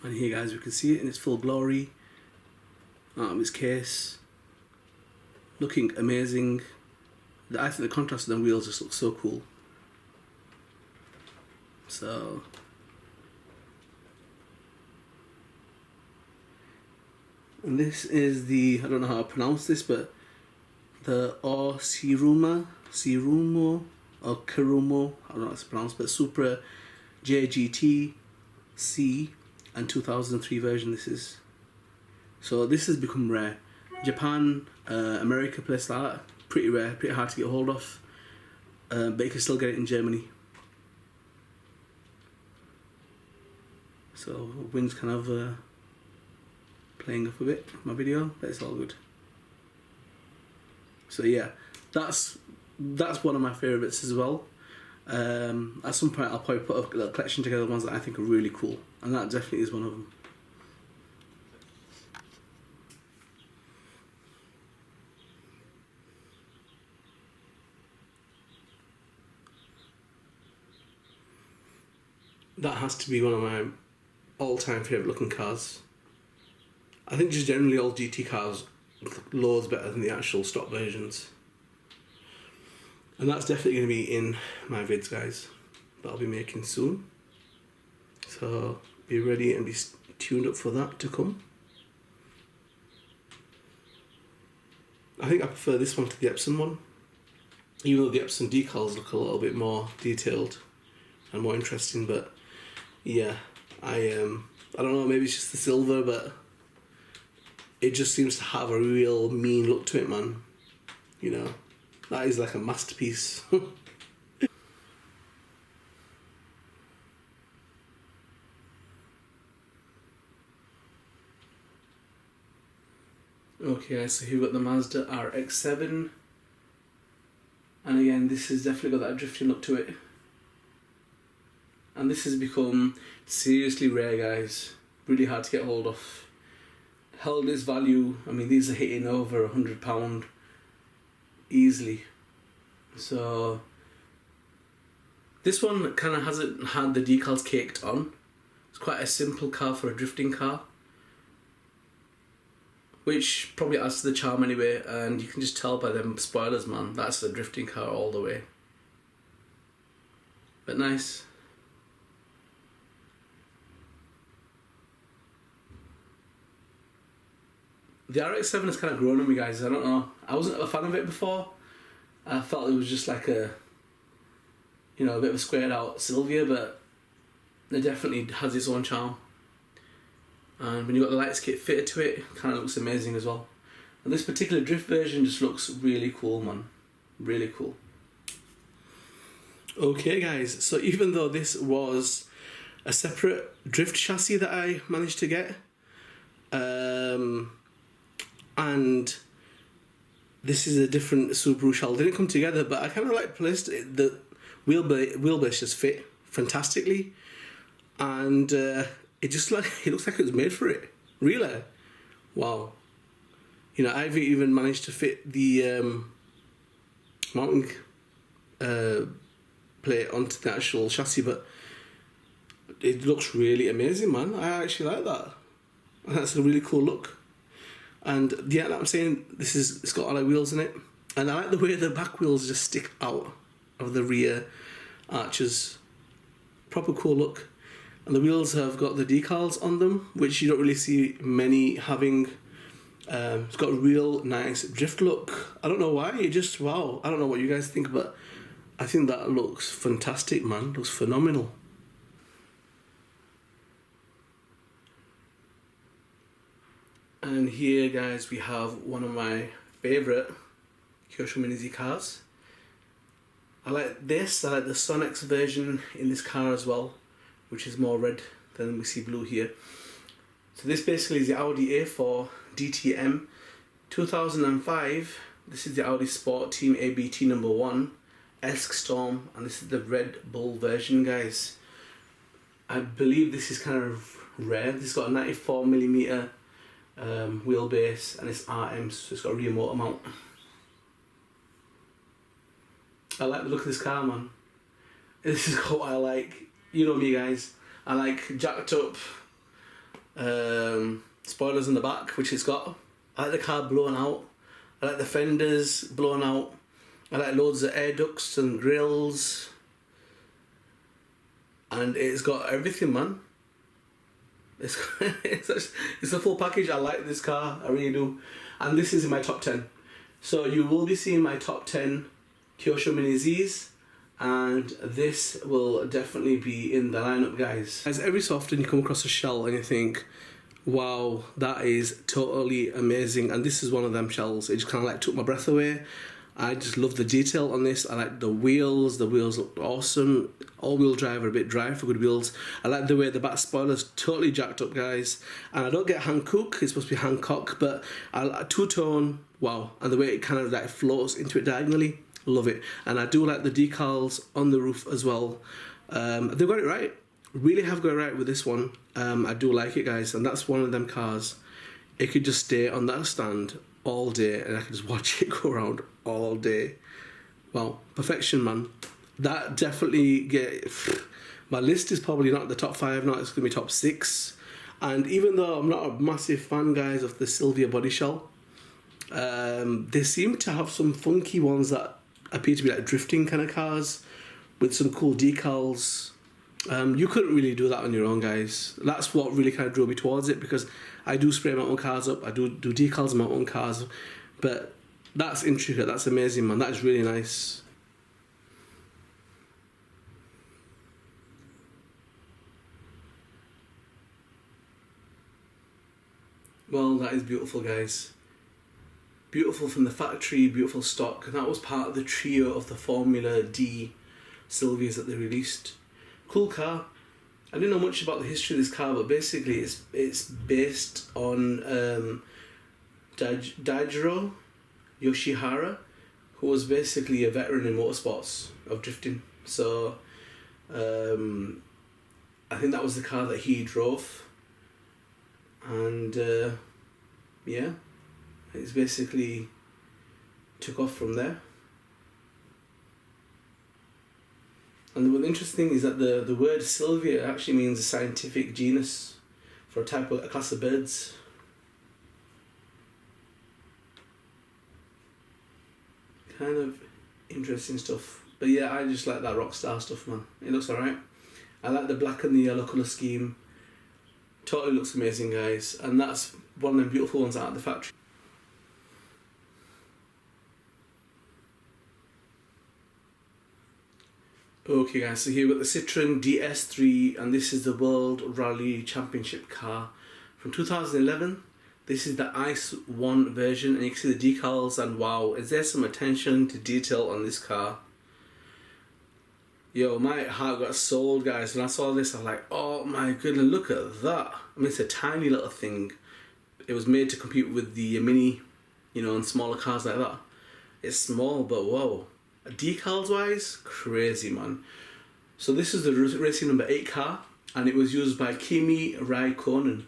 And here guys, we can see it in its full glory. Out of its case. Looking amazing. I think the contrast of the wheels just looks so cool. So and this is the, I don't know how to pronounce this, but the Cirumo or Karumo, I don't know how it's pronounced, but Supra JGT C and 2003 version this is. So this has become rare. Japan, America, places like that, pretty rare, pretty hard to get hold of, but you can still get it in Germany. So wind's kind of playing up a bit my video, but it's all good. So yeah, that's one of my favourites as well. At some point I'll probably put a little collection together of ones that I think are really cool, and that definitely is one of them. That has to be one of my all-time favourite looking cars. I think just generally all GT cars look loads better than the actual stock versions. And that's definitely going to be in my vids, guys, that I'll be making soon. So be ready and be tuned up for that to come. I think I prefer this one to the Epson one, even though the Epson decals look a little bit more detailed and more interesting, but yeah, I don't know, maybe it's just the silver, but it just seems to have a real mean look to it, man. You know, that is like a masterpiece. Okay, so here we've got the Mazda RX-7, and again this has definitely got that drifting look to it. And this has become seriously rare, guys. Really hard to get hold of. Held its value. I mean, these are hitting over £100 easily. So this one kind of hasn't had the decals caked on. It's quite a simple car for a drifting car, which probably adds to the charm anyway. And you can just tell by them spoilers, man. That's a drifting car all the way. But nice. The RX-7 has kind of grown on me, guys. I don't know. I wasn't a fan of it before. I felt it was just like a, you know, a bit of a squared out Silvia, but it definitely has its own charm. And when you've got the lights kit fitted to it, it kind of looks amazing as well. And this particular drift version just looks really cool, man. Really cool. Okay, guys. So even though this was a separate drift chassis that I managed to get, and this is a different Subaru shell. They didn't come together, but I kind of like placed it. The wheelbase just fit fantastically, and it just like it looks like it was made for it. Really, wow. You know, I've even managed to fit the mounting plate onto the actual chassis, but it looks really amazing, man. I actually like that. That's a really cool look. And yeah, like I'm saying, it's got alloy wheels in it, and I like the way the back wheels just stick out of the rear arches. Proper cool look. And the wheels have got the decals on them, which you don't really see many having. It's got a real nice drift look. I don't know why, it just, wow. I don't know what you guys think, but I think that looks fantastic, man. Looks phenomenal. And here, guys, we have one of my favourite Kyosho Mini Z cars. I like this. I like the Sonex version in this car as well, which is more red than we see blue here. So this basically is the Audi A4 DTM 2005. This is the Audi Sport Team ABT number 1 Esk Storm, and this is the Red Bull version, guys. I believe this is kind of rare. This has got a 94mm wheelbase, and it's RM, so it's got a rear motor mount. I like the look of this car, man. This is what I like. You know me, guys. I like jacked up spoilers in the back, which it's got. I like the car blown out. I like the fenders blown out. I like loads of air ducts and grills. And it's got everything, man. It's a full package. I like this car, I really do. And this is in my top 10. So you will be seeing my top 10 Kyosho Mini Zs. And this will definitely be in the lineup, guys. As every so often you come across a shell and you think, wow, that is totally amazing. And this is one of them shells. It just kind of like took my breath away. I just love the detail on this. I like the wheels look awesome. All-wheel drive are a bit dry for good wheels. I like the way the back spoiler's totally jacked up, guys. And I don't get Hankook, it's supposed to be Hancock, but I like two-tone, wow. And the way it kind of like floats into it diagonally, love it. And I do like the decals on the roof as well. They've got it right. Really have got it right with this one. I do like it, guys. And that's one of them cars. It could just stay on that stand all day and I can just watch it go around all day. Wow, perfection, man. That definitely my list is probably not the top 5 now, it's gonna be top 6. And even though I'm not a massive fan, guys, of the Silvia body shell, they seem to have some funky ones that appear to be like drifting kind of cars with some cool decals. You couldn't really do that on your own, guys. That's what really kind of drew me towards it, because I do spray my own cars up, I do decals on my own cars, but that's intricate, that's amazing, man. That is really nice. Well, that is beautiful, guys. Beautiful from the factory, beautiful stock, and that was part of the trio of the Formula D Silvias that they released. Cool car. I didn't know much about the history of this car, but basically it's based on Daijiro Yoshihara, who was basically a veteran in motorsports of drifting. So I think that was the car that he drove, and yeah, it's basically took off from there. And the interesting thing is that the word Silvia actually means a scientific genus for a class of birds. Kind of interesting stuff. But yeah, I just like that Rockstar stuff, man. It looks alright. I like the black and the yellow colour scheme. Totally looks amazing, guys. And that's one of them beautiful ones out of the factory. Okay, guys, so here we've got the Citroen DS3, and this is the World Rally Championship car from 2011. This is the Ice 1 version, and you can see the decals, and wow, is there some attention to detail on this car. Yo, my heart got sold, guys. When I saw this, I was like, oh my goodness, look at that. I mean, it's a tiny little thing. It was made to compete with the Mini, you know, and smaller cars like that. It's small, but whoa. Decals wise, crazy, man. So this is the racing number 8 car, and it was used by Kimi Raikkonen.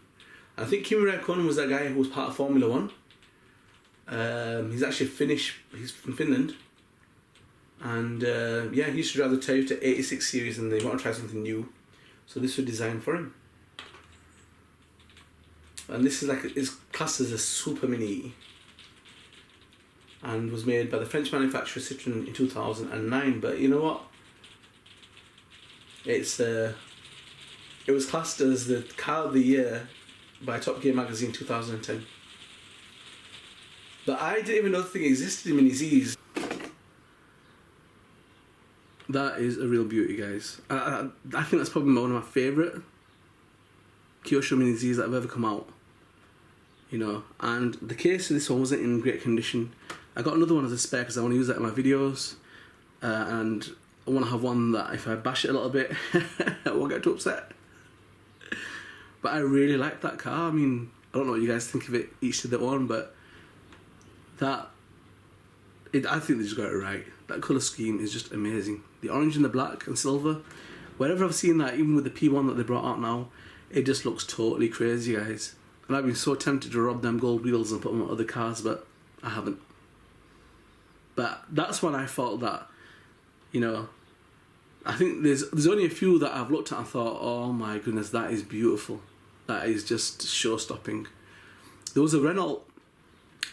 I think Kimi Raikkonen was that guy who was part of Formula 1. He's actually Finnish, he's from Finland. And yeah, he used to drive the Toyota 86 series, and they want to try something new. So this was designed for him. And this is like, it's classed as a super mini, and was made by the French manufacturer Citroen in 2009. But you know what? It was classed as the car of the year by Top Gear magazine 2010. But I didn't even know the thing existed in Mini Zs. That is a real beauty, guys. I think that's probably one of my favourite Kyosho Mini Zs that have ever come out. You know, and the case of this one wasn't in great condition. I got another one as a spare because I want to use that in my videos, and I want to have one that if I bash it a little bit, I won't get too upset. But I really like that car. I mean, I don't know what you guys think of it, each to their own, but I think they just got it right. That colour scheme is just amazing. The orange and the black and silver, wherever I've seen that, even with the P1 that they brought out now, it just looks totally crazy, guys. And I've been so tempted to rob them gold wheels and put them on other cars, but I haven't. But that's when I felt that, you know, I think there's only a few that I've looked at and thought, oh my goodness, that is beautiful. that is just show-stopping. There was a Renault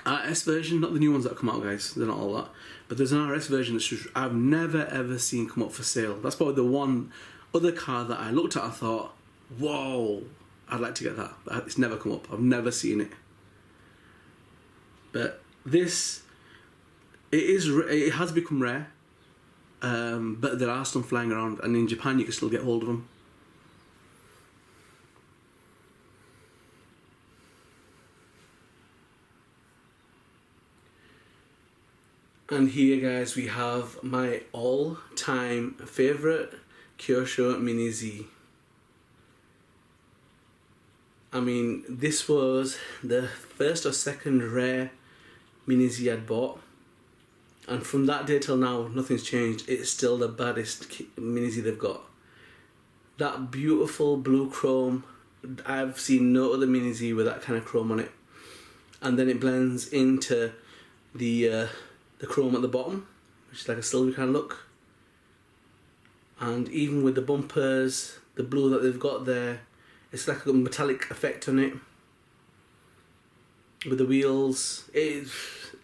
RS version, not the new ones that come out, guys, they're not all that, but there's an RS version that I've never ever seen come up for sale. That's probably the one other car that I looked at, I thought, whoa, I'd like to get that. It's never come up, I've never seen it. But this, it has become rare, but there are some flying around, and in Japan you can still get hold of them. And here, guys, we have my all-time favourite Kyosho Mini Z. I mean, this was the first or second rare Mini Z I'd bought, and from that day till now, nothing's changed. It's still the baddest Mini Z they've got. That beautiful blue chrome, I've seen no other Mini Z with that kind of chrome on it. And then it blends into the chrome at the bottom, which is like a silver kind of look. And even with the bumpers, the blue that they've got there, it's like a metallic effect on it. With the wheels, it's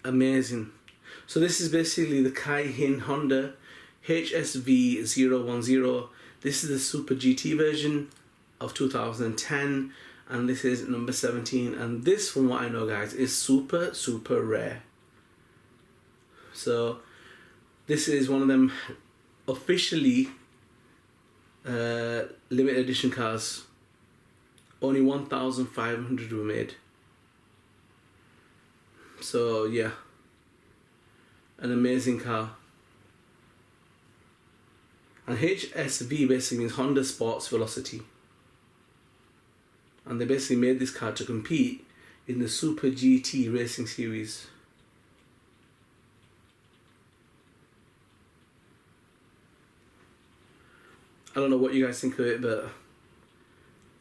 amazing. So this is basically the Kaihin Honda HSV010. This is the Super GT version of 2010, and this is number 17. And this, from what I know, guys, is super, super rare. So this is one of them officially limited edition cars. Only 1,500 were made. So yeah, an amazing car. And HSV basically means Honda Sports Velocity. And they basically made this car to compete in the Super GT racing series. I don't know what you guys think of it, but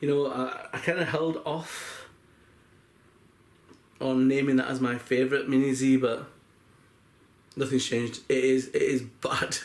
you know, I kind of held off on naming that as my favourite Mini Z, but nothing's changed. It is bad.